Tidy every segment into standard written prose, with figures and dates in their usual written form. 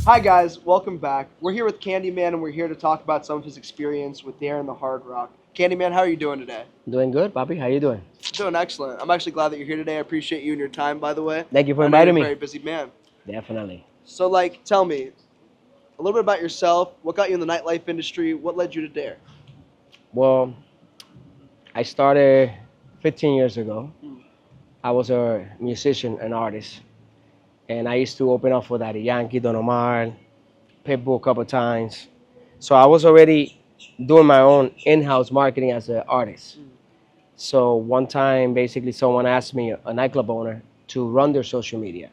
Hi guys, welcome back. We're here with Candyman and we're here to talk about some of his experience with Daer and the Hard Rock. Candyman, how are you doing today? Doing good, Papi. How you doing? Doing excellent. I'm actually glad that you're here today. I appreciate you and your time, by the way. Thank you for I know you're inviting a me. very busy man. Definitely. So, tell me a little bit about yourself. What got you in the nightlife industry? What led you to Daer? Well, I started 15 years ago. I was a musician, an artist, and I used to open up for Daddy Yankee, Don Omar, Pitbull a couple times. So I was already doing my own in-house marketing as an artist. So one time, basically, someone asked me, a nightclub owner, to run their social media.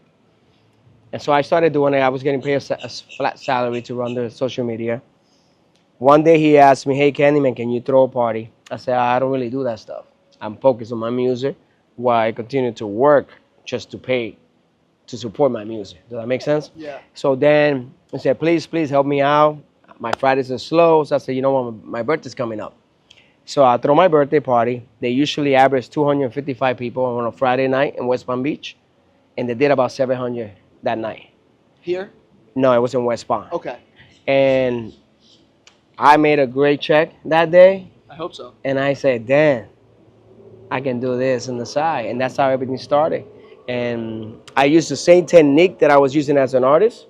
And so I started doing it. I was getting paid a flat salary to run the social media. One day he asked me, "Hey, Candyman, can you throw a party?" I said, "I don't really do that stuff. I'm focused on my music while I continue to work just to pay to support my music." Does that make sense? Yeah. So then he said, "Please help me out. My Fridays are slow." So I said, "You know what? My birthday's coming up." So I throw my birthday party. They usually average 255 people on a Friday night in West Palm Beach, and they did about 700 that night. Here? No, it was in West Palm. Okay. And I made a great check that day. I hope so. And I said, "Damn, I can do this on the side." And that's how everything started. And I used the same technique that I was using as an artist,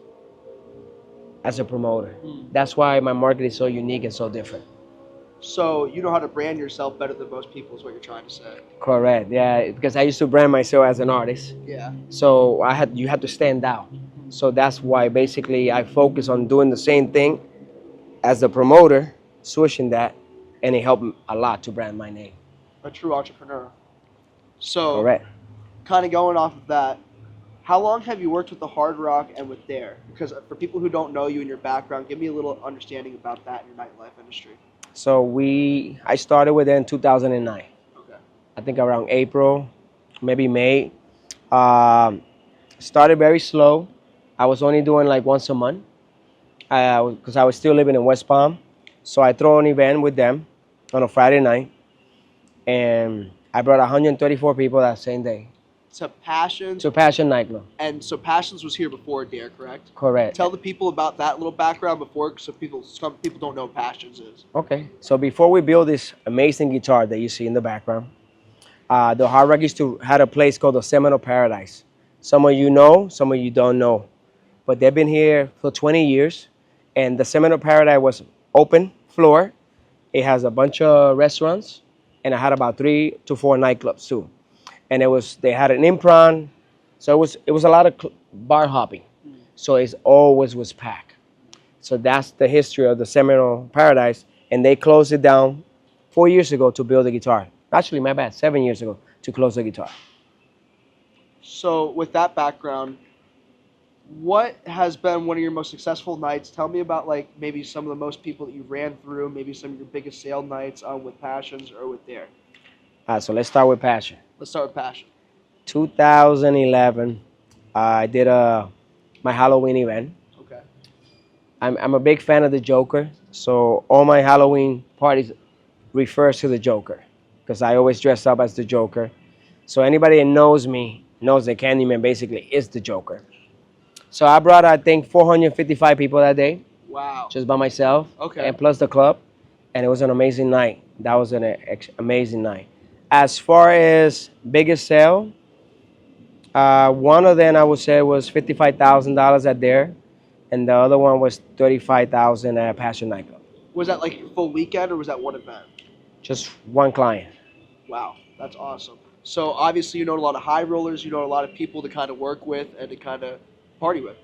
as a promoter. That's why my market is so unique and so different. So, you know how to brand yourself better than most people, is what you're trying to say. Correct. Yeah, because I used to brand myself as an artist. Yeah. So you had to stand out. So that's why basically I focus on doing the same thing as a promoter, switching that, and it helped a lot to brand my name. A true entrepreneur. So, Correct. kind of going off of that, how long have you worked with the Hard Rock and with Daer? Because for people who don't know you and your background, give me a little understanding about that in your nightlife industry. So I started with it in 2009. Okay. I think around April, maybe May. Started very slow. I was only doing like once a month because I was still living in West Palm. So I throw an event with them on a Friday night, and I brought 134 people that same day To Passions. to Passion Nightclub. And so Passions was here before Daer, correct? Correct. Tell the people about that little background before, so some people don't know what Passions is. Okay. So before we build this amazing guitar that you see in the background, the Hardrock had a place called the Seminole Paradise. Some of you know, some of you don't know. But they've been here for 20 years. And the Seminole Paradise was open floor. It has a bunch of restaurants. And I had about 3 to 4 nightclubs too. And they had an improv. So it was a lot of bar hopping. So it always was packed. So that's the history of the Seminole Paradise. And they closed it down 4 years ago to build a guitar. Actually, my bad, 7 years ago to close the guitar. So with that background, what has been one of your most successful nights? Tell me about maybe some of the most people that you ran through, maybe some of your biggest sale nights with Passions or with Daer. All right, so let's start with Passion. Let's start with Passion. 2011, I did my Halloween event. Okay. I'm a big fan of the Joker, so all my Halloween parties refers to the Joker because I always dress up as the Joker. So anybody that knows me knows that Candyman basically is the Joker. So I brought, I think, 455 people that day. Wow. Just by myself. Okay. And plus the club. And it was an amazing night. That was an amazing night. As far as biggest sale, one of them I would say was $55,000 at Daer, and the other one was $35,000 at Passion Nightclub. Was that like your full weekend or was that one event? Just one client. Wow, that's awesome. So obviously you know a lot of high rollers, you know a lot of people to kind of work with and to kind of party with.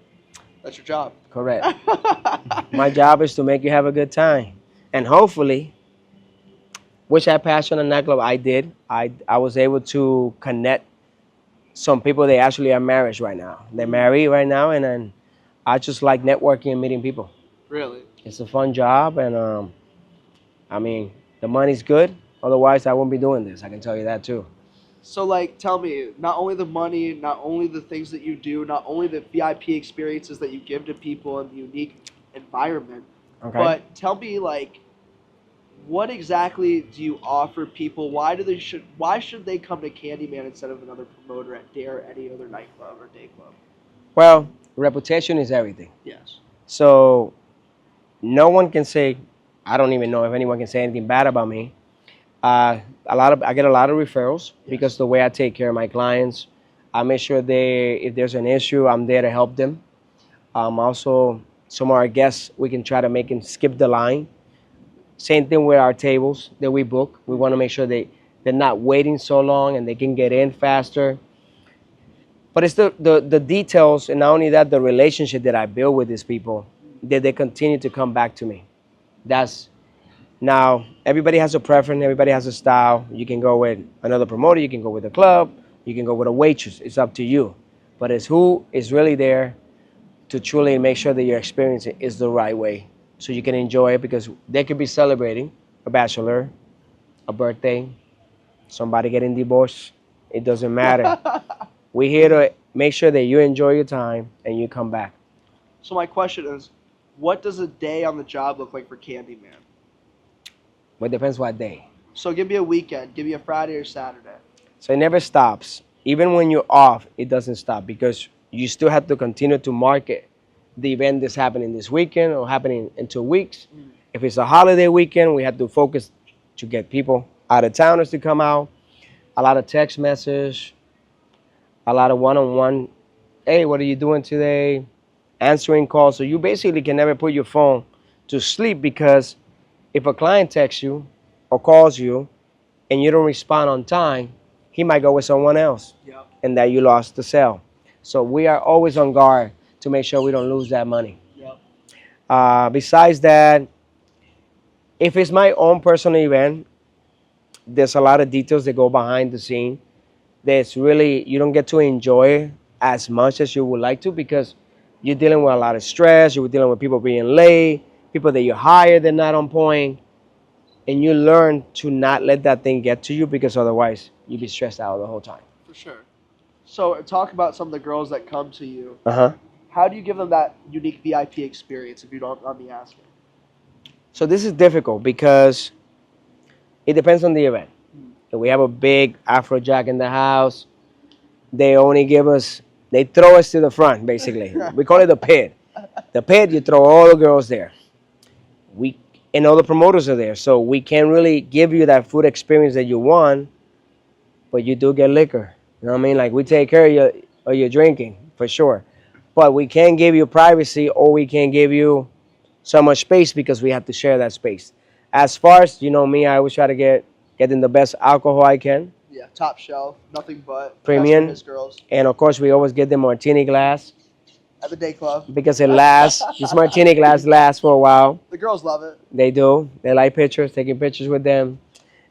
That's your job. Correct. My job is to make you have a good time. And hopefully, which at Passion and Nightclub I did, I was able to connect some people. They actually are married right now. They're married right now, and then I just like networking and meeting people. Really? It's a fun job, and I mean, the money's good. Otherwise, I wouldn't be doing this. I can tell you that too. So tell me, not only the money, not only the things that you do, not only the VIP experiences that you give to people and the unique environment, Okay. but tell me what exactly do you offer people? Why should they come to Candyman instead of another promoter at Daer or any other nightclub or day club? Well, reputation is everything. Yes. So no one can say, I don't even know if anyone can say anything bad about me. I get a lot of referrals because the way I take care of my clients, I make sure if there's an issue, I'm there to help them. Also, some of our guests, we can try to make them skip the line. Same thing with our tables that we book. We want to make sure they're not waiting so long and they can get in faster. But it's the details, and not only that, the relationship that I build with these people, that they continue to come back to me. That's Now, everybody has a preference, everybody has a style. You can go with another promoter, you can go with a club, you can go with a waitress. It's up to you. But it's who is really there to truly make sure that your experience is the right way so you can enjoy it, because they could be celebrating a bachelor, a birthday, somebody getting divorced. It doesn't matter. We're here to make sure that you enjoy your time and you come back. So my question is, what does a day on the job look like for Candyman? But it depends what day. So give me a weekend. Give me a Friday or Saturday. So it never stops. Even when you're off, it doesn't stop, because you still have to continue to market the event that's happening this weekend or happening in 2 weeks. If it's a holiday weekend, we have to focus to get people out of towners to come out. A lot of text message, a lot of one-on-one. Hey, what are you doing today? Answering calls. So you basically can never put your phone to sleep, because if a client texts you or calls you and you don't respond on time, he might go with someone else. Yep. And that you lost the sale. So we are always on guard to make sure we don't lose that money. Yep. Besides that, if it's my own personal event, there's a lot of details that go behind the scene. That's really, you don't get to enjoy as much as you would like to, because you're dealing with a lot of stress. You're dealing with people being late, people that you hire that are not on point, and you learn to not let that thing get to you, because otherwise you'd be stressed out the whole time. For sure. So talk about some of the girls that come to you. Uh-huh. How do you give them that unique VIP experience, if you don't mind me asking? So this is difficult because it depends on the event. If we have a big Afrojack in the house, they throw us to the front, basically. We call it the pit. The pit, you throw all the girls there. And all the promoters are there. So we can't really give you that food experience that you want, but you do get liquor. You know what I mean? Like, we take care of your drinking, for sure. But we can't give you privacy, or we can't give you so much space, because we have to share that space. As far as, you know me, I always try to get in the best alcohol I can. Yeah, top shelf, nothing but Premium. His girls And of course, we always get the martini glass, at the day club, because it lasts. This martini glass lasts for a while. The girls love it. They do. They like pictures, taking pictures with them.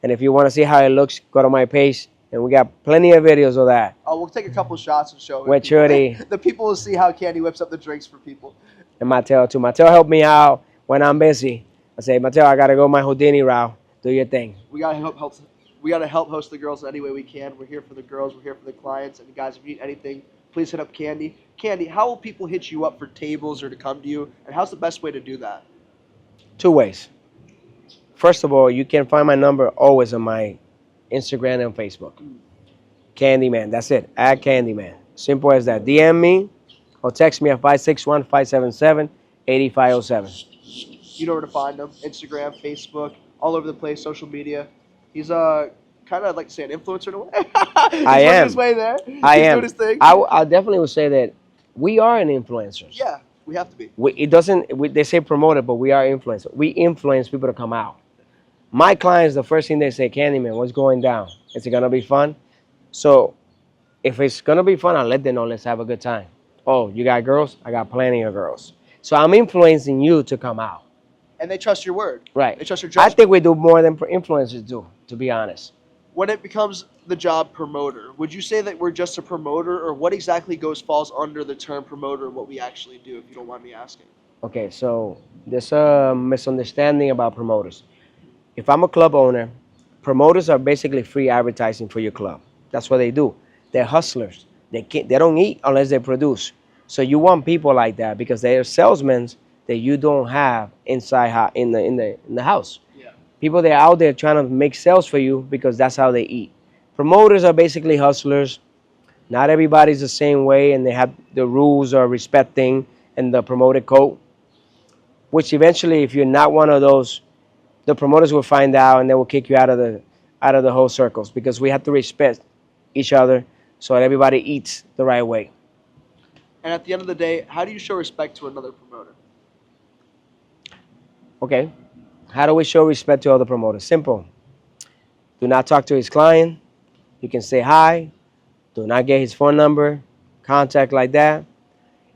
And if you want to see how it looks, go to my page, and we got plenty of videos of that. Oh, we'll take a couple shots and show it. With Trudy. The people will see how Candy whips up the drinks for people. And Matteo too. Matteo help me out when I'm busy. I say, Matteo, I gotta go my Houdini route. Do your thing. We gotta help host the girls any way we can. We're here for the girls. We're here for the clients. And guys, if you need anything, please hit up Candy. Candy, how will people hit you up for tables or to come to you? And how's the best way to do that? 2 ways. First of all, you can find my number always on my Instagram and Facebook. Candyman, that's it. At Candyman. Simple as that. DM me or text me at 561-577-8507. You know where to find them. Instagram, Facebook, all over the place, social media. He's kind of, I'd like to say, an influencer in a way. He's I am. His way there. I He's am. doing his thing. I definitely would say that we are an influencers. Yeah, we have to be. They say promoter, but we are influencers. We influence people to come out. My clients, the first thing they say, Candyman, what's going down? Is it going to be fun? So if it's going to be fun, I'll let them know, let's have a good time. Oh, you got girls? I got plenty of girls. So I'm influencing you to come out. And they trust your word. Right. They trust your I judgment. think we do more than influencers do, to be honest. When it becomes the job promoter, would you say that we're just a promoter, or what exactly falls under the term promoter and what we actually do, if you don't mind me asking? Okay, so there's a misunderstanding about promoters. If I'm a club owner, promoters are basically free advertising for your club. That's what they do. They're hustlers. They don't eat unless they produce. So you want people like that, because they're salesmen that you don't have inside in the house. Yeah. People that are out there trying to make sales for you, because that's how they eat. Promoters are basically hustlers. Not everybody's the same way, and they have the rules are respecting and the promoted code. which eventually, if you're not one of those, the promoters will find out and they will kick you out of the whole circles, because we have to respect each other so that everybody eats the right way. And at the end of the day, how do you show respect to another promoter? Okay. How do we show respect to other promoters? Simple. Do not talk to his client. You can say hi. Do not get his phone number, contact like that.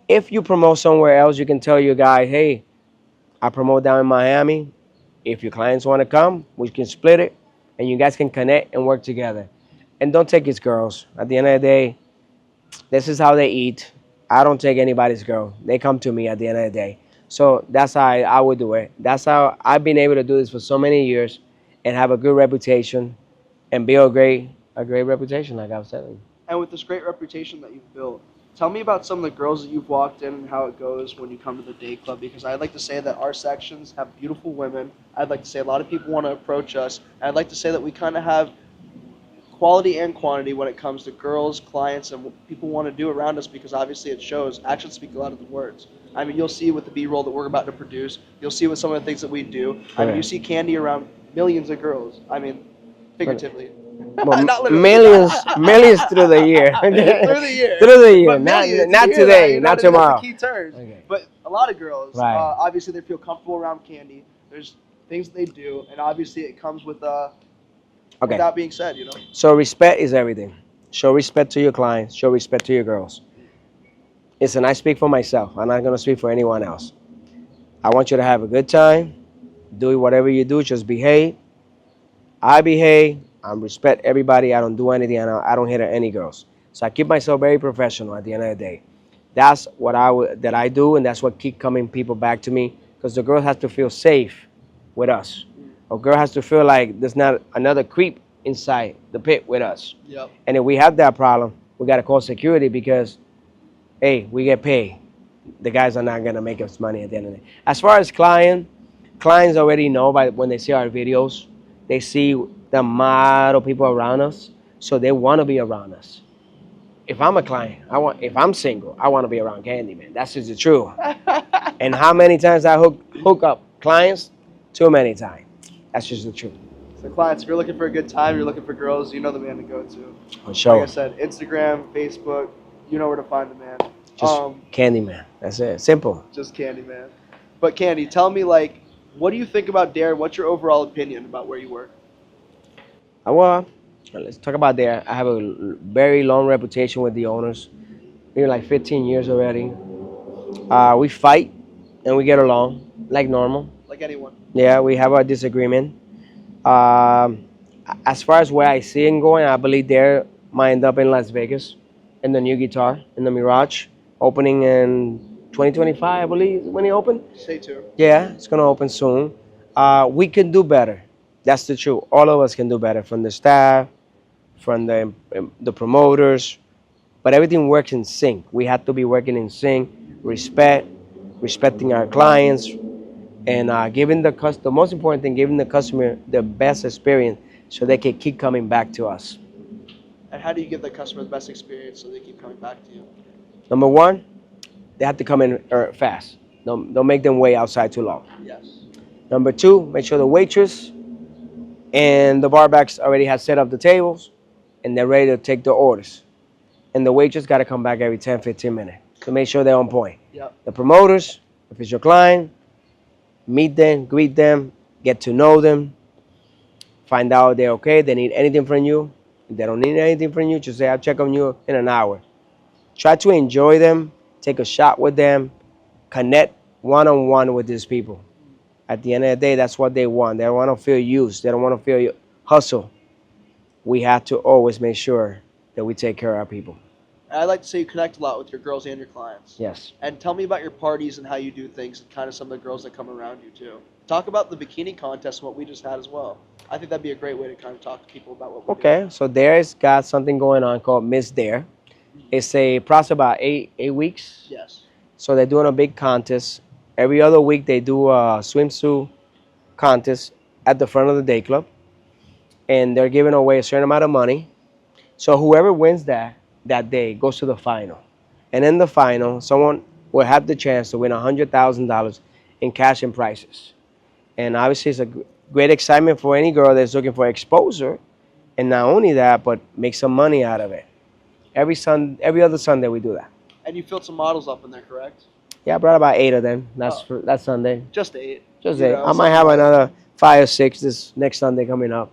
If you promote somewhere else, you can tell your guy, hey, I promote down in Miami. If your clients want to come, we can split it, and you guys can connect and work together. And don't take his girls. At the end of the day, this is how they eat. I don't take anybody's girl. They come to me at the end of the day. So that's how I would do it. That's how I've been able to do this for so many years and have a good reputation and build a great reputation, like I was telling you. And with this great reputation that you've built, tell me about some of the girls that you've walked in and how it goes when you come to the day club. Because I'd like to say that our sections have beautiful women. I'd like to say a lot of people want to approach us. And I'd like to say that we kind of have quality and quantity when it comes to girls, clients, and what people want to do around us, because obviously it shows. Actions speak louder than words. I mean, you'll see with the B-roll that we're about to produce. You'll see with some of the things that we do. I mean, you see Candy around millions of girls. I mean, figuratively. Well, Not literally. millions through the year. Through the year. Through the year, But millions, not you hear today, that, you know not what I mean? tomorrow. That's the key terms. Okay. But a lot of girls, Right. obviously they feel comfortable around Candy. There's things that they do, and obviously it comes with Okay. that being said, you know. So respect is everything. Show respect to your clients. Show respect to your girls. Listen, I speak for myself. I'm not gonna speak for anyone else. I want you to have a good time. Do whatever you do. Just behave. I behave. I respect everybody. I don't do anything. I don't hit at any girls. So I keep myself very professional at the end of the day. That's what I do, and that's what keep coming people back to me, because the girl has to feel safe with us. A girl has to feel like there's not another creep inside the pit with us. Yep. And if we have that problem, we got to call security, because, hey, we get paid. The guys are not going to make us money at the end of the day. As far as clients already know by when they see our videos. They see the model people around us, so they want to be around us. If I'm a client, if I'm single, I want to be around Candy, man. That's just the truth. And how many times I hook up clients? Too many times. That's just the truth. So clients, if you're looking for a good time, you're looking for girls, you know the man to go to. For sure. Like I said, Instagram, Facebook, you know where to find the man. Just Candy, man. That's it. Simple. Just Candy, man. But Candy, tell me, like, what do you think about Daer? What's your overall opinion about where you work? Well, let's talk about Daer. I have a very long reputation with the owners. We're like 15 years already. We fight and we get along like normal. Like anyone. Yeah, we have our disagreement. As far as where I see it going, I believe Daer might end up in Las Vegas in the new guitar, in the Mirage, opening in 2025, I believe, when it opened. Stay tuned. Yeah, it's going to open soon. We can do better. That's the truth. All of us can do better, from the staff, from the promoters. But everything works in sync. We have to be working in sync, respecting our clients, and giving the most important thing, giving the customer the best experience so they can keep coming back to us. And how do you give the customer the best experience so they keep coming back to you? Number one, they have to come in fast. Don't make them wait outside too long. Yes. Number two, make sure the waitress and the barbacks already have set up the tables and they're ready to take the orders. And the waitress got to come back every 10, 15 minutes to make sure they're on point. Yep. The promoters, if it's your client, meet them, greet them, get to know them, find out they're okay, they need anything from you. If they don't need anything from you, just say, I'll check on you in an hour. Try to enjoy them, take a shot with them, connect one-on-one with these people. At the end of the day, that's what they want. They don't want to feel used. They don't want to feel hustle. We have to always make sure that we take care of our people. I like to say you connect a lot with your girls and your clients. Yes. And tell me about your parties and how you do things, and kind of some of the girls that come around you too. Talk about the bikini contest and what we just had as well. I think that'd be a great way to kind of talk to people about what we're doing. Okay, so Daer's got something going on called Miss Daer. It's a process about eight weeks. Yes. So they're doing a big contest. Every other week they do a swimsuit contest at the front of the day club. And they're giving away a certain amount of money. So whoever wins that day goes to the final. And in the final, someone will have the chance to win $100,000 in cash and prizes. And obviously, it's a great excitement for any girl that's looking for exposure. And not only that, but make some money out of it. Every other Sunday, we do that. And you filled some models up in there, correct? Yeah, I brought about 8 of them. That's Oh. for that Sunday. Just 8. Just You 8. know, I might something have like- another 5 or 6 this next Sunday coming up.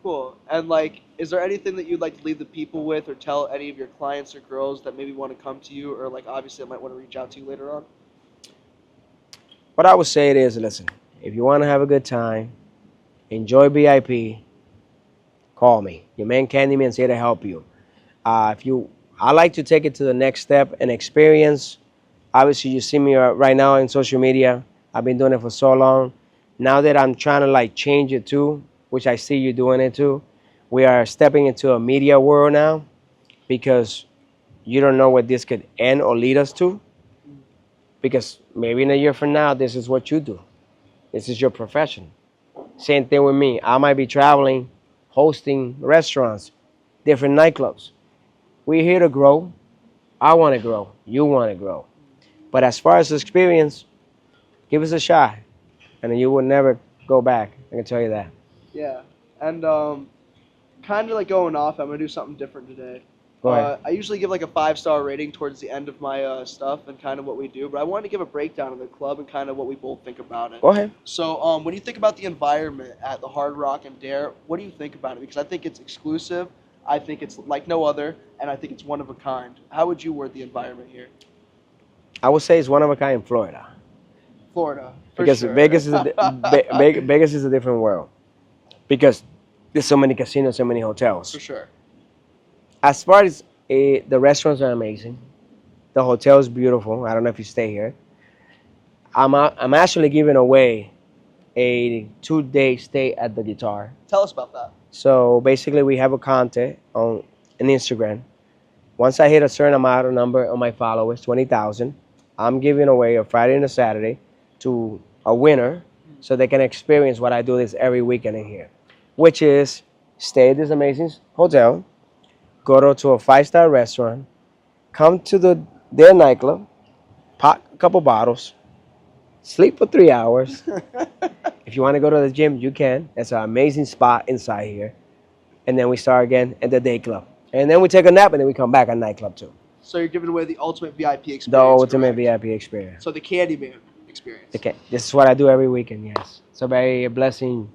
Cool. And like, is there anything that you'd like to leave the people with, or tell any of your clients or girls that maybe want to come to you, or like obviously might want to reach out to you later on? What I would say it is, listen, if you want to have a good time, enjoy VIP, call me. Your man Candyman's here to help you. I like to take it to the next step and experience. Obviously, you see me right now in social media. I've been doing it for so long. Now that I'm trying to like change it too, which I see you doing it too, we are stepping into a media world now because you don't know what this could end or lead us to. Because maybe in a year from now, this is what you do. This is your profession. Same thing with me. I might be traveling, hosting restaurants, different nightclubs. We're here to grow. I want to grow. You want to grow. But as far as experience, give us a shot, and then you will never go back. I can tell you that. Yeah. And kind of like going off, I'm gonna do something different today. Go ahead. I usually give like a 5-star rating towards the end of my stuff and kind of what we do, but I wanted to give a breakdown of the club and kind of what we both think about it. Go ahead. So when you think about the environment at the Hard Rock and Daer, what do you think about it? Because I think it's exclusive, I think it's like no other, and I think it's one of a kind. How would you word the environment here? I would say it's one of a kind in Florida. Florida, for Because sure. Vegas is Vegas is a different world. Because there's so many casinos, so many hotels. For sure. As far as the restaurants are amazing, the hotel is beautiful. I don't know if you stay here. I'm actually giving away a 2-day stay at the guitar. Tell us about that. So basically, we have a contest on Instagram. Once I hit a certain amount of number of my followers, 20,000, I'm giving away a Friday and a Saturday to a winner, so they can experience what I do this every weekend in here, which is stay at this amazing hotel, go to a 5-star restaurant, come to their nightclub, pop a couple bottles, sleep for 3 hours. If you want to go to the gym, you can. It's an amazing spot inside here. And then we start again at the day club. And then we take a nap and then we come back at nightclub too. So you're giving away the ultimate VIP experience. The ultimate correct? VIP experience. So the Candyman experience. Okay. This is what I do every weekend, yes. It's a very blessing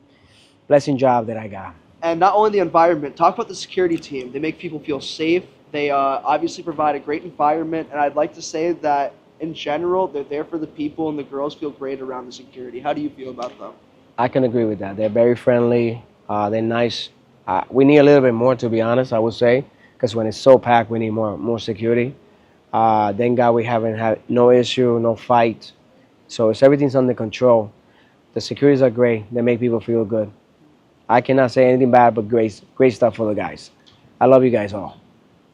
job that I got. And not only the environment, talk about the security team. They make people feel safe. They obviously provide a great environment. And I'd like to say that in general, they're there for the people and the girls feel great around the security. How do you feel about them? I can agree with that. They're very friendly. They're nice. We need a little bit more, to be honest, I would say, because when it's so packed, we need more security. Thank God we haven't had no issue, no fight. So everything's under control. The securities are great. They make people feel good. I cannot say anything bad, but great stuff for the guys. I love you guys all.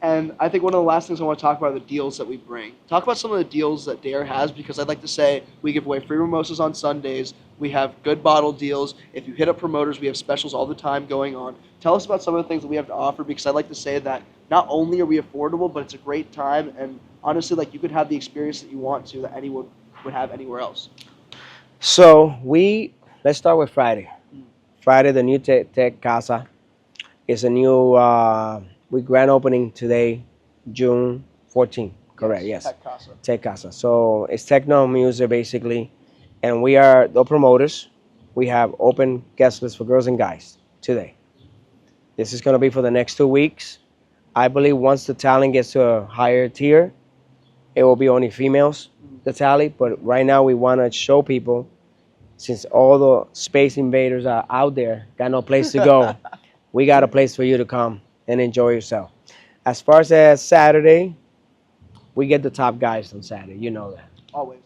And I think one of the last things I want to talk about are the deals that we bring. Talk about some of the deals that Daer has, because I'd like to say we give away free mimosas on Sundays. We have good bottle deals. If you hit up promoters, we have specials all the time going on. Tell us about some of the things that we have to offer, because I'd like to say that not only are we affordable, but it's a great time. And honestly, like, you could have the experience that you want to that anyone would have anywhere else. So let's start with Friday. Friday, the new Tech Casa is a new, we grand opening today, June 14th. Correct, yes. Tech Casa. Tech Casa. So it's techno music basically, and we are the promoters. We have open guest list for girls and guys today. This is going to be for the next 2 weeks. I believe once the talent gets to a higher tier, it will be only females, the tally. But right now we want to show people, since all the space invaders are out there, got no place to go, we got a place for you to come and enjoy yourself. As far as Saturday, we get the top guys on Saturday. You know that. Always.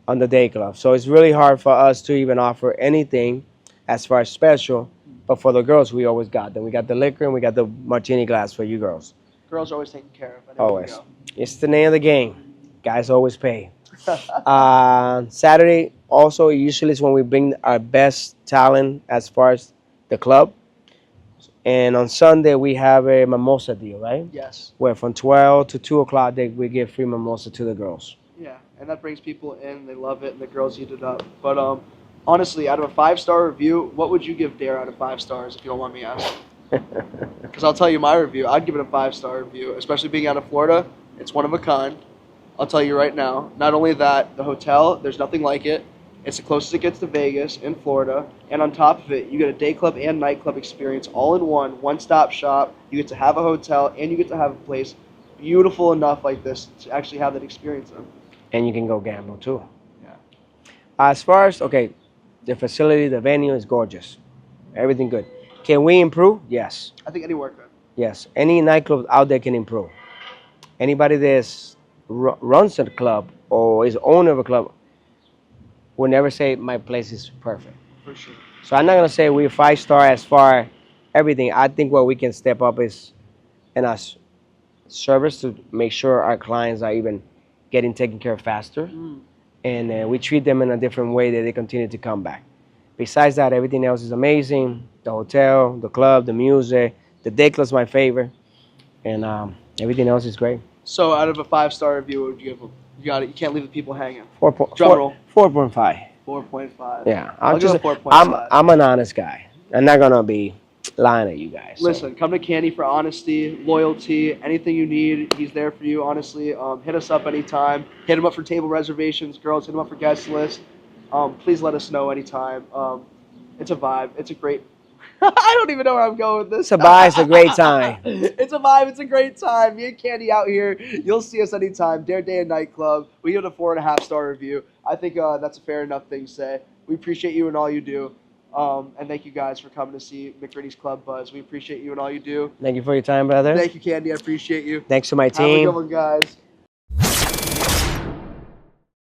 On the day club. So it's really hard for us to even offer anything as far as special. But for the girls, we always got them. We got the liquor and we got the martini glass for you girls. Girls are always taken care of. Anywhere we Always. go. It's the name of the game. Guys always pay. Saturday also usually is when we bring our best talent as far as the club. And on Sunday we have a mimosa deal, right? Yes. Where from 12 to 2 o'clock we give free mimosa to the girls. Yeah. and that brings people in. They love it, and the girls eat it up. But honestly, out of a 5-star review, what would you give Daer out of 5 stars if you don't want me asking? Because I'll tell you my review. I'd give it a 5-star review, especially being out of Florida. It's one of a kind. I'll tell you right now. Not only that, the hotel, there's nothing like it. It's the closest it gets to Vegas in Florida. And on top of it, you get a day club and nightclub experience all in one-stop shop. You get to have a hotel, and you get to have a place beautiful enough like this to actually have that experience in. And you can go gamble too. Yeah. As far as, okay, the facility, the venue is gorgeous. Everything good. Can we improve? Yes. I think anywhere could. Yes. Any nightclub out there can improve. Anybody that runs a club or is owner of a club will never say my place is perfect. For sure. So I'm not gonna say we're 5-star as far everything. I think what we can step up is in our service to make sure our clients are even getting taken care of faster, and we treat them in a different way that they continue to come back. Besides that, everything else is amazing. The hotel, the club, the music, the day club's my favorite, and everything else is great. So out of a 5-star review, what would you give them? You got it. You can't leave the people hanging. 4.5. 4.5. Yeah, I'll give it 4.5. I'm an honest guy. I'm not gonna be lying at you guys. So. Listen, come to Candy for honesty, loyalty, anything you need. He's there for you, honestly. Hit us up anytime. Hit him up for table reservations. Girls, hit him up for guest list. Please let us know anytime. It's a vibe. It's a great... I don't even know where I'm going with this. It's a vibe. It's a great time. It's a vibe. It's a great time. Me and Candy out here. You'll see us anytime. Daer Day and Nightclub. We give it a 4.5-star review. I think that's a fair enough thing to say. We appreciate you and all you do. And thank you guys for coming to see McGriddy's Club Buzz. We appreciate you and all you do. Thank you for your time, brother. Thank you, Candy. I appreciate you. Thanks to my Have a team. good one, guys.